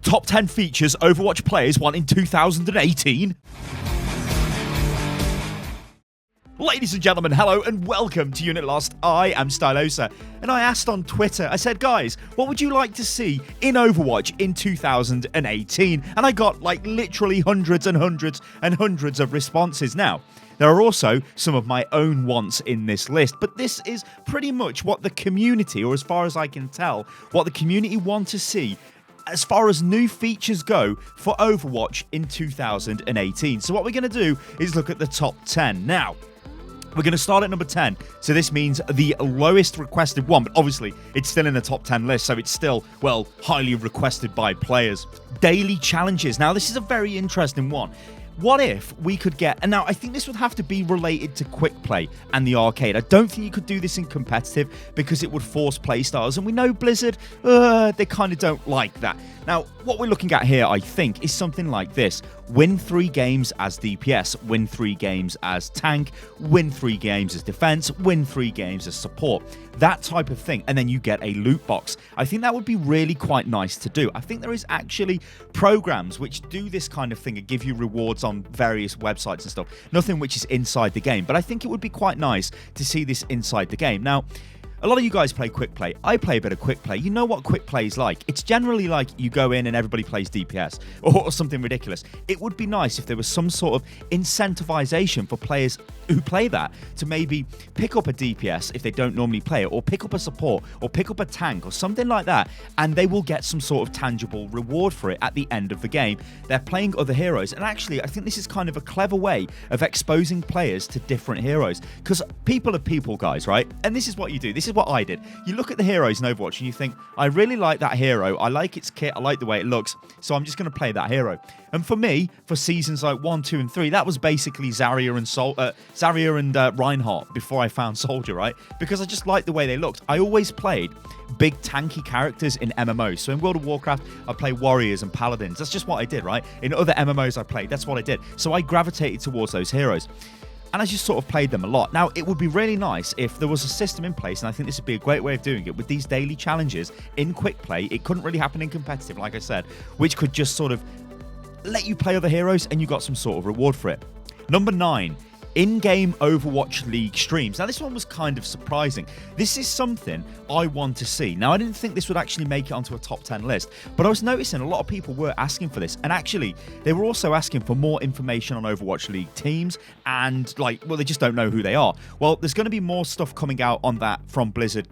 Top 10 features Overwatch players want in 2018. Ladies and gentlemen, hello and welcome to Unit Lost. I am Stylosa, and I asked on Twitter, I said, guys, what would you like to see in Overwatch in 2018? And I got like literally hundreds and hundreds and hundreds of responses. Now, there are also some of my own wants in this list, but this is pretty much what the community, or as far as I can tell, what the community want to see as far as new features go for Overwatch in 2018. So what we're going to do is look at the top 10. Now, we're going to start at number 10. So this means the lowest requested one, but obviously it's still in the top 10 list, so it's still, well, highly requested by players. Daily challenges. Now, this is a very interesting one. What if we could get, and now I think this would have to be related to quick play and the arcade. I don't think you could do this in competitive because it would force play styles, and we know Blizzard, they kind of don't like that. Now, what we're looking at here, I think, is something like this. Win 3 games as DPS, win 3 games as tank, win 3 games as defense, win 3 games as support. That type of thing, and then you get a loot box. I think that would be really quite nice to do. I think there is actually programs which do this kind of thing and give you rewards on various websites and stuff. Nothing which is inside the game, but I think it would be quite nice to see this inside the game. Now, a lot of you guys play quick play. I play a bit of quick play. You know what quick play is like. It's generally like you go in and everybody plays DPS or something ridiculous. It would be nice if there was some sort of incentivization for players who play that to maybe pick up a DPS if they don't normally play it, or pick up a support, or pick up a tank or something like that, and they will get some sort of tangible reward for it at the end of the game. They're playing other heroes, and actually I think this is kind of a clever way of exposing players to different heroes, because people are people, guys, right? And this is what you do. This is what I did. You look at the heroes in Overwatch and you think, I really like that hero, I like its kit, I like the way it looks, so I'm just going to play that hero. And for me, for seasons like 1, 2, and 3, that was basically Zarya and Reinhardt before I found Soldier, right? Because I just liked the way they looked. I always played big tanky characters in MMOs. So in World of Warcraft, I play warriors and paladins. That's just what I did, right? In other MMOs I played, that's what I did. So I gravitated towards those heroes. And I just sort of played them a lot. Now, it would be really nice if there was a system in place, and I think this would be a great way of doing it, with these daily challenges in quick play. It couldn't really happen in competitive, like I said, which could just sort of let you play other heroes and you got some sort of reward for it. Number 9. In-game Overwatch League streams. Now, this one was kind of surprising. This is something I want to see. Now, I didn't think this would actually make it onto a top 10 list, but I was noticing a lot of people were asking for this, and actually, they were also asking for more information on Overwatch League teams, and they just don't know who they are. Well, there's going to be more stuff coming out on that from Blizzard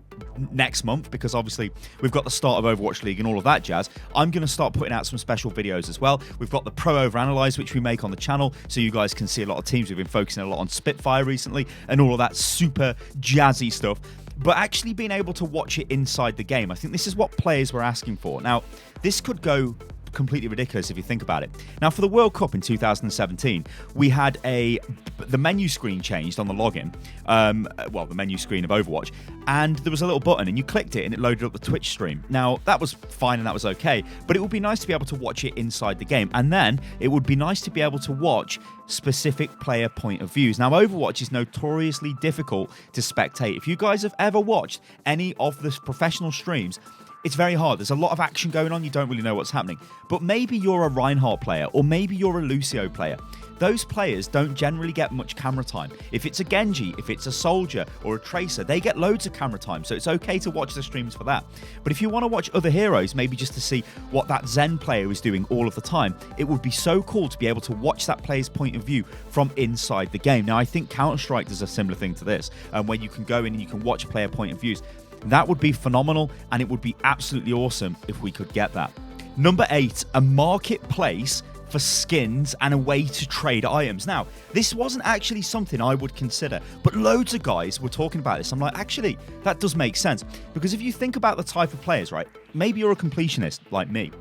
next month, because obviously we've got the start of Overwatch League and all of that jazz. I'm going to start putting out some special videos as well. We've got the Pro Overanalyze, which we make on the channel, so you guys can see a lot of teams. We've been focusing a lot on Spitfire recently and all of that super jazzy stuff. But actually being able to watch it inside the game, I think this is what players were asking for. Now, this could go completely ridiculous if you think about it. Now, for the World Cup in 2017, we had the menu screen changed on the login, the menu screen of Overwatch, and there was a little button and you clicked it and it loaded up the Twitch stream. Now, that was fine and that was okay, but it would be nice to be able to watch it inside the game, and then it would be nice to be able to watch specific player point of views. Now, Overwatch is notoriously difficult to spectate. If you guys have ever watched any of the professional streams, it's very hard. There's a lot of action going on. You don't really know what's happening. But maybe you're a Reinhardt player, or maybe you're a Lucio player. Those players don't generally get much camera time. If it's a Genji, if it's a Soldier or a Tracer, they get loads of camera time, so it's okay to watch the streams for that. But if you want to watch other heroes, maybe just to see what that Zen player is doing all of the time, it would be so cool to be able to watch that player's point of view from inside the game. Now, I think Counter-Strike does a similar thing to this, where you can go in and you can watch player point of views. That would be phenomenal, and it would be absolutely awesome if we could get that. Number 8, a marketplace for skins and a way to trade items. Now, this wasn't actually something I would consider, but loads of guys were talking about this. I'm like, actually, that does make sense. Because if you think about the type of players, right, maybe you're a completionist like me.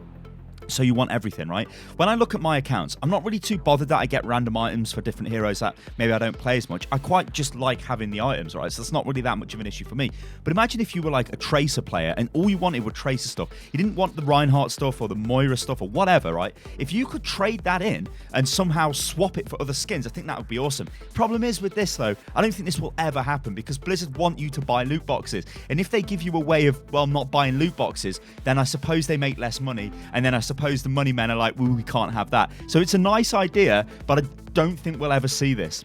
So you want everything, right? When I look at my accounts, I'm not really too bothered that I get random items for different heroes that maybe I don't play as much. I quite just like having the items, right? So that's not really that much of an issue for me. But imagine if you were like a Tracer player and all you wanted were Tracer stuff. You didn't want the Reinhardt stuff or the Moira stuff or whatever, right? If you could trade that in and somehow swap it for other skins, I think that would be awesome. Problem is with this, though, I don't think this will ever happen because Blizzard want you to buy loot boxes. And if they give you a way of, well, not buying loot boxes, then I suppose they make less money. And then I suppose suppose the money men are like, well, we can't have that. So it's a nice idea, but I don't think we'll ever see this.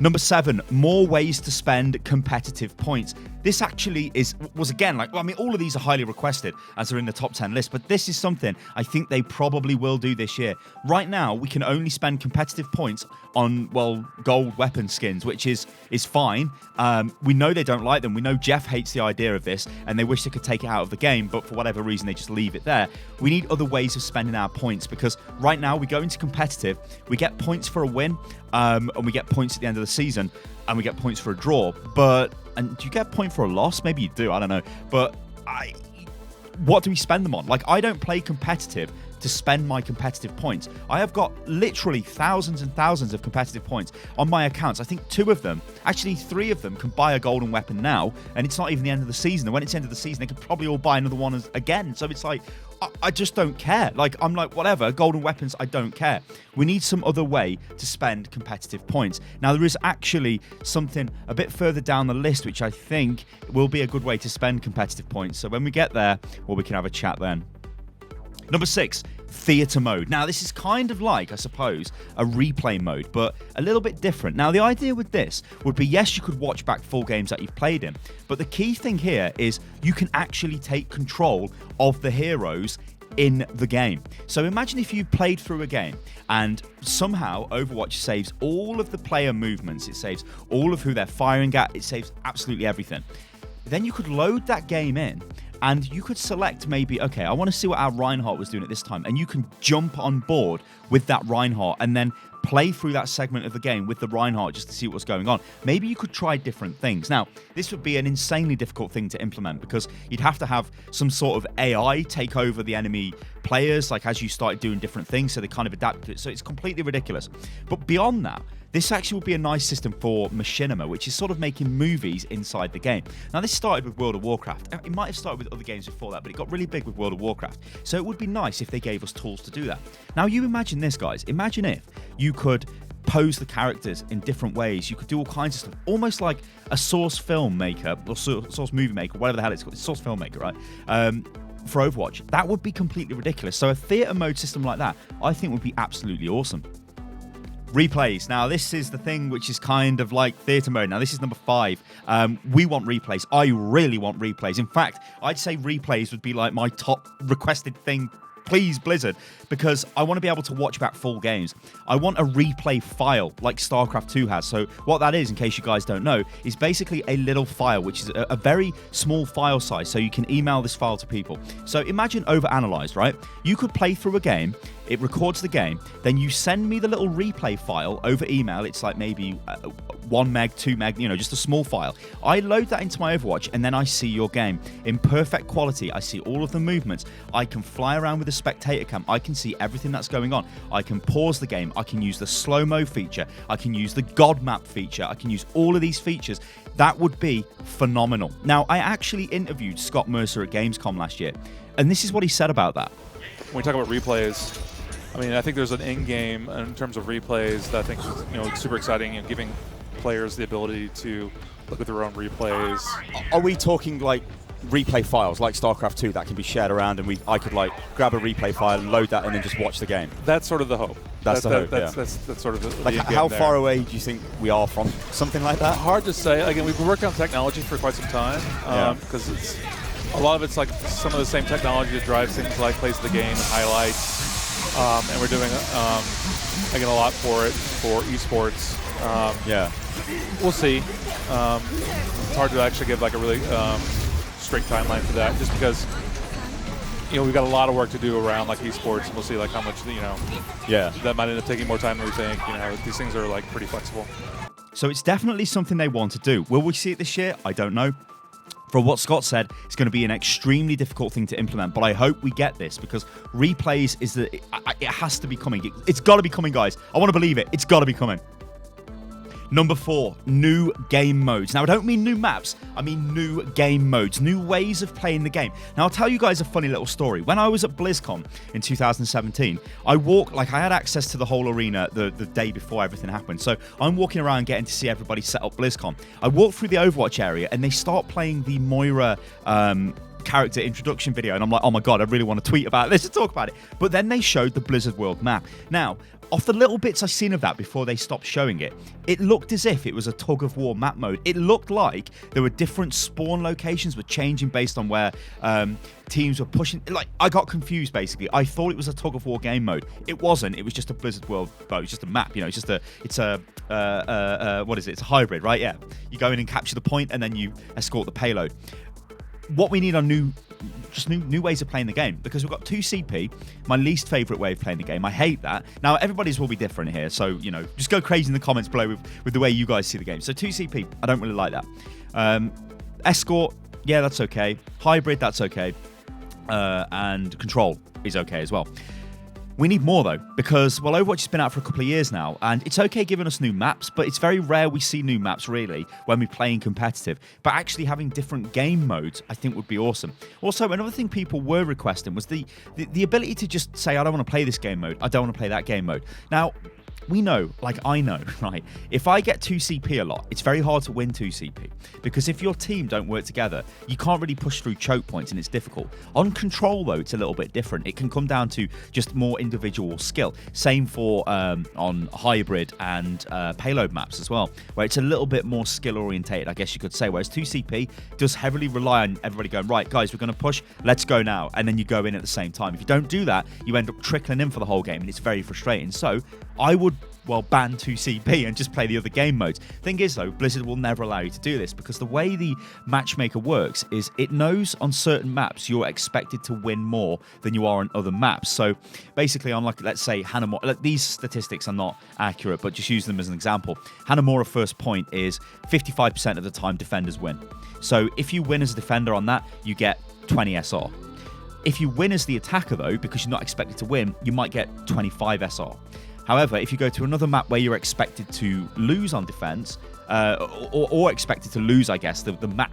Number 7, more ways to spend competitive points. This actually was again like, well, I mean, all of these are highly requested as they're in the top 10 list, but this is something I think they probably will do this year. Right now, we can only spend competitive points on, well, gold weapon skins, which is fine. We know they don't like them. We know Jeff hates the idea of this, and they wish they could take it out of the game, but for whatever reason, they just leave it there. We need other ways of spending our points, because right now we go into competitive, we get points for a win, and we get points at the end of the season, and we get points for a draw. And do you get a point for a loss? Maybe you do, I don't know. But what do we spend them on? Like, I don't play competitive to spend my competitive points. I have got literally thousands and thousands of competitive points on my accounts. I think 2 of them, actually 3 of them, can buy a golden weapon now, and it's not even the end of the season. And when it's the end of the season, they could probably all buy another one again. So it's like, I just don't care. Like, I'm like, whatever, golden weapons, I don't care. We need some other way to spend competitive points. Now, there is actually something a bit further down the list, which I think will be a good way to spend competitive points. So when we get there, well, we can have a chat then. Number 6, theater mode. Now, this is kind of like, I suppose, a replay mode, but a little bit different. Now, the idea with this would be, yes, you could watch back full games that you've played in, but the key thing here is you can actually take control of the heroes in the game. So imagine if you played through a game and somehow Overwatch saves all of the player movements, it saves all of who they're firing at, it saves absolutely everything. Then you could load that game in, and you could select maybe, okay, I want to see what our Reinhardt was doing at this time. And you can jump on board with that Reinhardt and then play through that segment of the game with the Reinhardt just to see what's going on. Maybe you could try different things. Now, this would be an insanely difficult thing to implement, because you'd have to have some sort of AI take over the enemy players, like as you started doing different things, so they kind of adapt to it. So it's completely ridiculous. But beyond that, this actually would be a nice system for machinima, which is sort of making movies inside the game. Now, this started with World of Warcraft. It might have started with other games before that, but it got really big with World of Warcraft. So it would be nice if they gave us tools to do that. Now, you imagine this, guys. Imagine if you could pose the characters in different ways. You could do all kinds of stuff, almost like a Source filmmaker, or Source movie maker, whatever the hell it's called. It's Source filmmaker, right? For Overwatch. That would be completely ridiculous. So a theater mode system like that, I think, would be absolutely awesome. Replays. Now, this is the thing which is kind of like theater mode. Now, this is number 5. We want replays. I really want replays. In fact, I'd say replays would be like my top requested thing. Please, Blizzard, because I want to be able to watch back full games. I want a replay file like StarCraft 2 has. So what that is, in case you guys don't know, is basically a little file, which is a very small file size, so you can email this file to people. So imagine overanalyzed, right? You could play through a game, it records the game, then you send me the little replay file over email. It's like maybe 1 meg, 2 meg, just a small file. I load that into my Overwatch, and then I see your game in perfect quality. I see all of the movements. I can fly around with a spectator cam. I can see everything that's going on. I can pause the game. I can use the slow-mo feature. I can use the God map feature. I can use all of these features. That would be phenomenal. Now, I actually interviewed Scott Mercer at Gamescom last year, and this is what he said about that. When we talk about replays, I mean, I think there's an in-game in terms of replays that I think is super exciting, and giving players the ability to look at their own replays. Are we talking like replay files like StarCraft 2 that can be shared around, and I could like grab a replay file and load that and then just watch the game? That's sort of the hope. That's the hope. That's sort of the like how far away do you think we are from something like that? Hard to say. Again, we've been working on technology for quite some time, because a lot of it's like some of the same technology that drives things like plays of the game and highlights, and we're doing again a lot for it for esports. We'll see. It's hard to actually give like a really straight timeline for that, just because we've got a lot of work to do around like esports, and we'll see like how much that might end up taking more time than we think. These things are like pretty flexible. So it's definitely something they want to do. Will we see it this year? I don't know. From what Scott said, it's going to be an extremely difficult thing to implement, but I hope we get this, because replays it has to be coming. It's got to be coming, guys. I want to believe it. It's got to be coming. Number 4, new game modes. Now, I don't mean new maps. I mean new game modes, new ways of playing the game. Now, I'll tell you guys a funny little story. When I was at BlizzCon in 2017, I had access to the whole arena the day before everything happened. So I'm walking around getting to see everybody set up BlizzCon. I walked through the Overwatch area, and they start playing the Moira character introduction video, and I'm like, oh my god, I really want to tweet about this and talk about it. But then they showed the Blizzard World map. Now, off the little bits I've seen of that before they stopped showing it, it looked as if it was a tug of war map mode. It looked like there were different spawn locations were changing based on where teams were pushing. Like, I got confused basically. I thought it was a tug of war game mode. It wasn't. It was just a Blizzard World. Well, it's just a map. You know, it's a what is it? It's a hybrid, right? Yeah. You go in and capture the point, and then you escort the payload. What we need are new ways of playing the game, because we've got 2CP, my least favorite way of playing the game. I hate that. Now, everybody's will be different here, so, you know, just go crazy in the comments below with the way you guys see the game. So 2CP, I don't really like that. Escort, yeah, that's okay. Hybrid, that's okay. And Control is okay as well. We need more, though, because, well, Overwatch has been out for a couple of years now, and it's okay giving us new maps, but it's very rare we see new maps, really, when we're playing competitive. But actually having different game modes, I think, would be awesome. Also, another thing people were requesting was the ability to just say, I don't want to play this game mode, I don't want to play that game mode. Now, we know, like I know, right, if I get 2CP a lot, it's very hard to win 2CP, because if your team don't work together, you can't really push through choke points, and it's difficult. On Control, though, it's a little bit different. It can come down to just more individual skill. Same for on Hybrid and Payload maps as well, where it's a little bit more skill orientated, I guess you could say, whereas 2CP does heavily rely on everybody going, right, guys, we're going to push, let's go now, and then you go in at the same time. If you don't do that, you end up trickling in for the whole game, and it's very frustrating. So I would, well, ban 2CP and just play the other game modes. Thing is, though, Blizzard will never allow you to do this, because the way the matchmaker works is it knows on certain maps you're expected to win more than you are on other maps. So basically, on, like, let's say Hanamura, like, these statistics are not accurate, but just use them as an example. Hanamura first point is 55% of the time defenders win. So if you win as a defender on that, you get 20 SR. If you win as the attacker, though, because you're not expected to win, you might get 25 SR. However, if you go to another map where you're expected to lose on defense, or expected to lose, I guess, the map,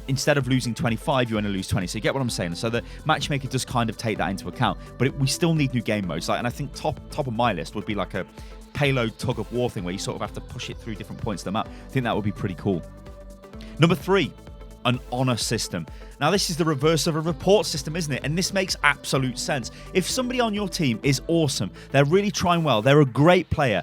instead of losing 25, you only lose 20. So you get what I'm saying? So the matchmaker does kind of take that into account. But we still need new game modes. Like, and I think top of my list would be like a payload tug of war thing, where you sort of have to push it through different points of the map. I think that would be pretty cool. Number 3. An honor system. Now, this is the reverse of a report system, isn't it? And this makes absolute sense. If somebody on your team is awesome, they're really trying well, they're a great player,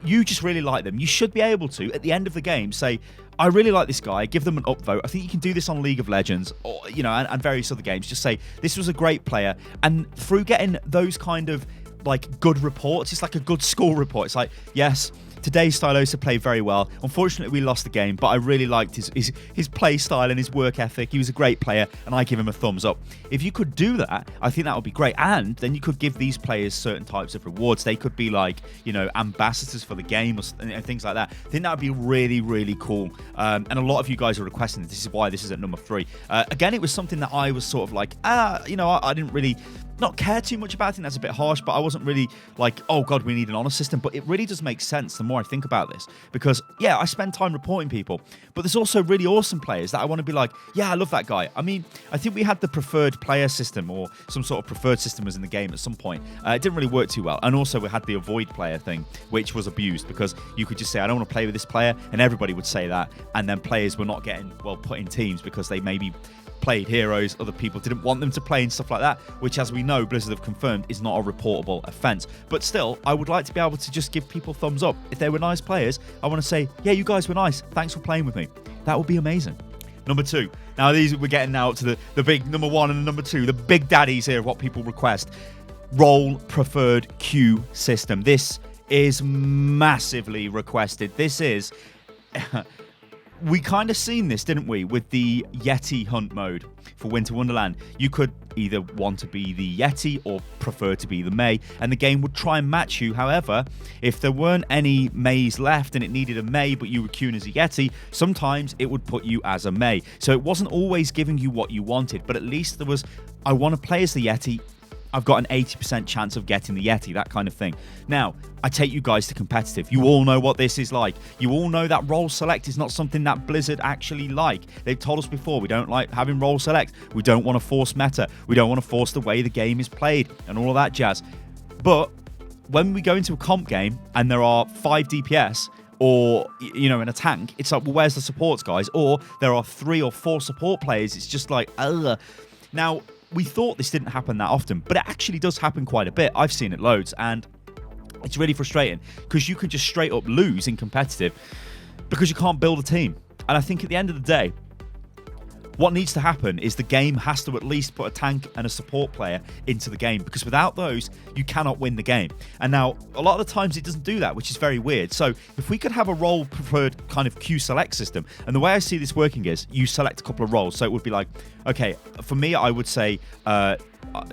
you just really like them, you should be able to, at the end of the game, say, I really like this guy, give them an upvote. I think you can do this on League of Legends, or, you know, and various other games. Just say, this was a great player. And through getting those kind of, like, good reports, it's like a good score report. It's like, yes, today Stylosa played very well. Unfortunately, we lost the game, but I really liked his play style and his work ethic. He was a great player, and I give him a thumbs up. If you could do that, I think that would be great. And then you could give these players certain types of rewards. They could be like, you know, ambassadors for the game, and things like that. I think that would be really, really cool. And a lot of you guys are requesting this. This is why this is at number 3. Again, it was something that I was sort of like, you know, I didn't really not care too much about. I think that's a bit harsh, but I wasn't really like, oh god, we need an honor system. But it really does make sense the more I think about this, because yeah, I spend time reporting people, but there's also really awesome players that I want to be like, yeah, I love that guy. I mean, I think we had the preferred player system, or some sort of preferred system was in the game at some point. It didn't really work too well. And also we had the avoid player thing, which was abused, because you could just say, I don't want to play with this player, and everybody would say that, and then players were not getting, well, put in teams because they maybe played heroes, other people didn't want them to play, and stuff like that, which, as we know, Blizzard have confirmed, is not a reportable offense. But still, I would like to be able to just give people thumbs up. If they were nice players, I want to say, yeah, you guys were nice, thanks for playing with me. That would be amazing. Number 2. Now, these we're getting now to the big number 1 and number 2, the big daddies here of what people request. Role preferred queue system. This is massively requested. This is we kind of seen this, didn't we, with the Yeti hunt mode for Winter Wonderland. You could either want to be the Yeti or prefer to be the Mei, and the game would try and match you. However, if there weren't any Meis left and it needed a Mei, but you were queuing as a Yeti, sometimes it would put you as a Mei. So it wasn't always giving you what you wanted, but at least there was, I want to play as the Yeti, I've got an 80% chance of getting the Yeti, that kind of thing. Now, I take you guys to competitive. You all know what this is like. You all know that role select is not something that Blizzard actually like. They've told us before, we don't like having role select. We don't want to force meta. We don't want to force the way the game is played and all of that jazz. But when we go into a comp game and there are 5 DPS, or, you know, in a tank, it's like, well, where's the supports, guys? Or there are 3 or 4 support players. It's just like, ugh. Now, we thought this didn't happen that often, but it actually does happen quite a bit. I've seen it loads, and it's really frustrating because you can just straight up lose in competitive because you can't build a team. And I think at the end of the day, what needs to happen is the game has to at least put a tank and a support player into the game, because without those, you cannot win the game. And now, a lot of the times it doesn't do that, which is very weird. So if we could have a role-preferred kind of queue select system, and the way I see this working is you select a couple of roles. So it would be like, okay, for me, I would say,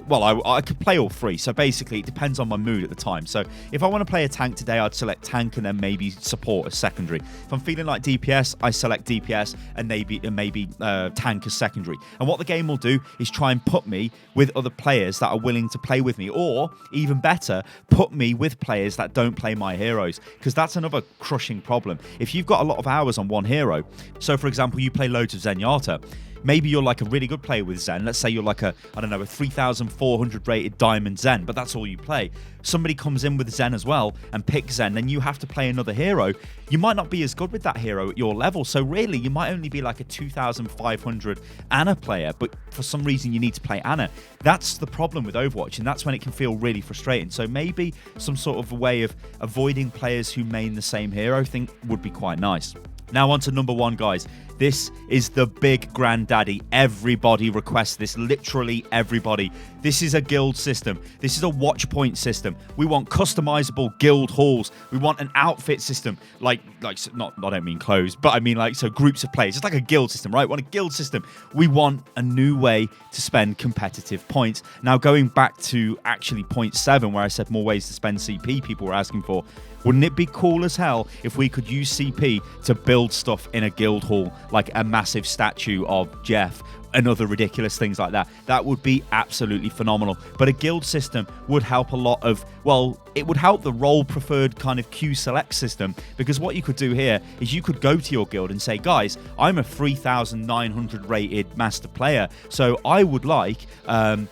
well, I could play all 3. So basically, it depends on my mood at the time. So if I want to play a tank today, I'd select tank and then maybe support as secondary. If I'm feeling like DPS, I select DPS and maybe tank as secondary. And what the game will do is try and put me with other players that are willing to play with me, or even better, put me with players that don't play my heroes, because that's another crushing problem. If you've got a lot of hours on one hero, so for example, you play loads of Zenyatta, maybe you're like a really good player with Zen. Let's say you're like a 3,400 rated Diamond Zen, but that's all you play. Somebody comes in with Zen as well and picks Zen, then you have to play another hero. You might not be as good with that hero at your level, so really you might only be like a 2,500 Ana player, but for some reason you need to play Ana. That's the problem with Overwatch, and that's when it can feel really frustrating. So maybe some sort of way of avoiding players who main the same hero thing would be quite nice. Now on to number 1, guys. This is the big granddaddy. Everybody requests this, literally everybody. This is a guild system. This is a watch point system. We want customizable guild halls. We want an outfit system, like not I don't mean clothes, but I mean like so groups of players. It's like a guild system, right? We want a guild system. We want a new way to spend competitive points. Now going back to actually point 7, where I said more ways to spend CP, people were asking for. Wouldn't it be cool as hell if we could use CP to build stuff in a guild hall, like a massive statue of Jeff and other ridiculous things like that? That would be absolutely phenomenal. But a guild system would help a lot of, well, it would help the role-preferred kind of queue select system, because what you could do here is you could go to your guild and say, guys, I'm a 3,900 rated master player, so I would like 5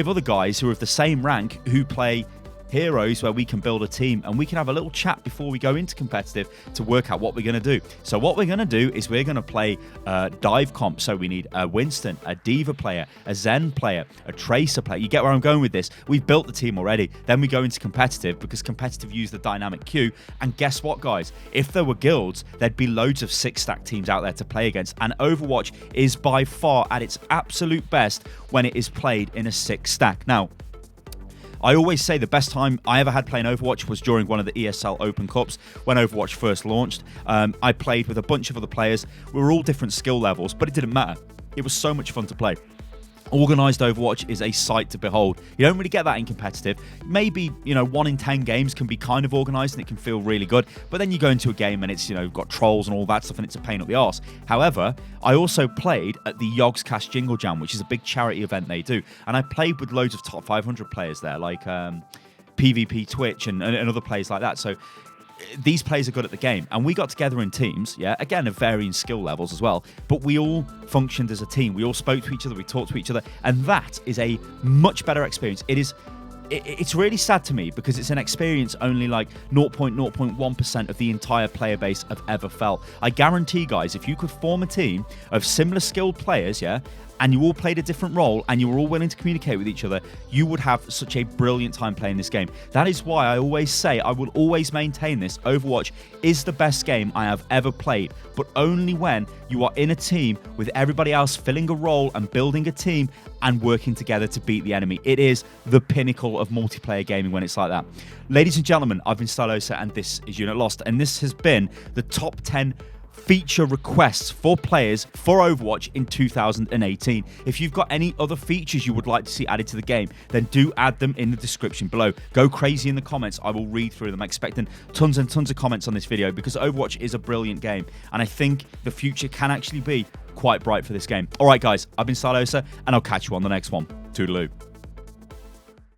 other guys who are of the same rank who play heroes where we can build a team, and we can have a little chat before we go into competitive to work out what we're going to do. So what we're going to do is we're going to play dive comp. So we need a Winston, a Diva player, a Zen player, a Tracer player. You get where I'm going with this? We've built the team already. Then we go into competitive, because competitive use the dynamic queue. And guess what, guys? If there were guilds, there'd be loads of 6-stack teams out there to play against. And Overwatch is by far at its absolute best when it is played in a 6-stack. Now, I always say the best time I ever had playing Overwatch was during one of the ESL Open Cups when Overwatch first launched. I played with a bunch of other players. We were all different skill levels, but it didn't matter. It was so much fun to play. Organised Overwatch is a sight to behold. You don't really get that in competitive. Maybe, 1 in 10 games can be kind of organised and it can feel really good, but then you go into a game and it's, got trolls and all that stuff and it's a pain up the arse. However, I also played at the Yogscast Jingle Jam, which is a big charity event they do, and I played with loads of top 500 players there, like PvP Twitch and other players like that. So these players are good at the game, and we got together in teams, again of varying skill levels as well, but we all functioned as a team. We all spoke to each other, we talked to each other, and that is a much better experience. It's really sad to me, because it's an experience only like 0.1% of the entire player base have ever felt. I guarantee, guys, if you could form a team of similar skilled players, and you all played a different role and you were all willing to communicate with each other, you would have such a brilliant time playing this game. That is why I always say, I will always maintain this, Overwatch is the best game I have ever played, but only when you are in a team with everybody else filling a role and building a team and working together to beat the enemy. It is the pinnacle of multiplayer gaming when it's like that. Ladies and gentlemen, I've been Stylosa, and this is Unit Lost, and this has been the top 10 feature requests for players for Overwatch in 2018. If you've got any other features you would like to see added to the game, then do add them in the description below. Go crazy in the comments. I will read through them. I'm expecting tons and tons of comments on this video, because Overwatch is a brilliant game, and I think the future can actually be quite bright for this game. All right, guys, I've been Stylosa, and I'll catch you on the next one. Toodaloo.